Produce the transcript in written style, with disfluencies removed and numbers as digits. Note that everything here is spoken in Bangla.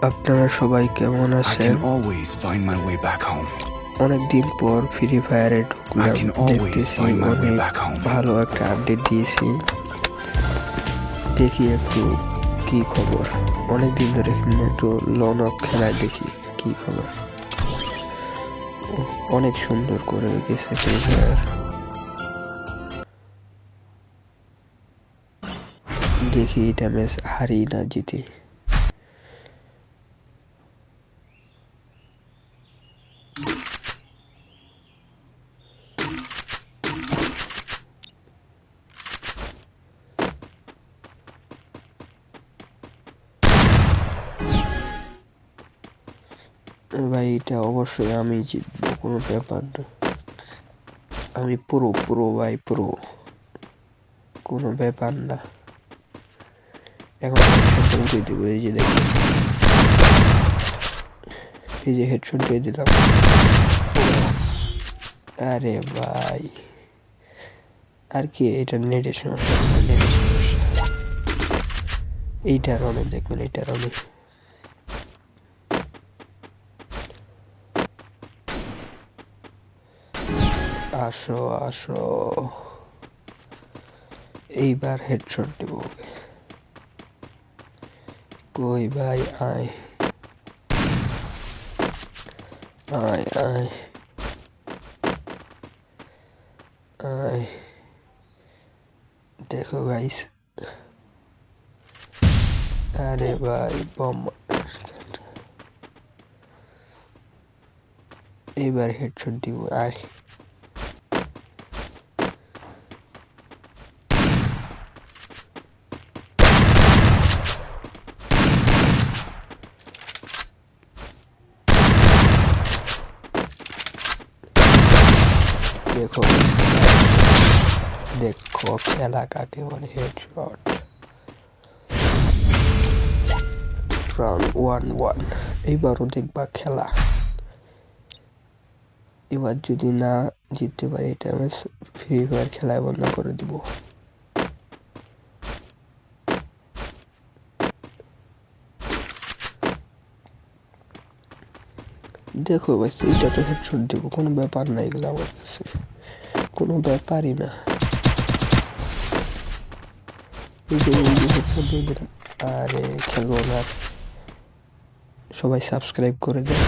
আপনারা সবাই কেমন I আছেন? can always find my way back home. অনেকদিন পর ফ্রি ফায়ারে I ঢুকলাম, can always দেখতেছি find my way অনেক back home. ভালো একটা আপডেট দিয়েছি। দেখি একটু কি খবর। অনেকদিন ধরে একটু লনক খেলায় দেখি কি খবর। অনেক সুন্দর করে গেছে ফ্রি ফায়ার। দেখি এটা ম্যাচ হারি না জিতি। ভাই এটা অবশ্যই আমি জিতবো, কোনো ব্যাপার না। আমি পুরো পুরো ভাই পুরো, কোনো ব্যাপার না। এখন হেডশট দিয়ে দিব, এই যে দেখুন, এই যে হেডশট দিয়ে দিলাম। আরে ভাই আর কি, এটা নেটের সমস্যা, নেটের সমস্যা। এইটার অনেক দেখবেন, এইটার অনেক। আসো আসো, এইবার হেডশট দিব ওকে। কই ভাই, আয় আয় আয় আয়, দেখো গাইস। আরে ভাই বম, এইবার হেডশট দিব, আয়। দেখো দেখো খেলা কাকে বলে, হেডশট। রাউন্ড 1-1। এইবারও দেখবা খেলা। এবার যদি না জিততে পারি, এটা আমি ফ্রি ফায়ার খেলায় বন্ধ করে দিব। দেখো ভাই, এইটা তো হেডশট দিব, কোনো ব্যাপার না, এগুলো আমার কাছে কোনো ব্যাপারই না। এই যে হেডশট দিয়ে দিলাম। আরে খেলবো না। সবাই সাবস্ক্রাইব করে দেন।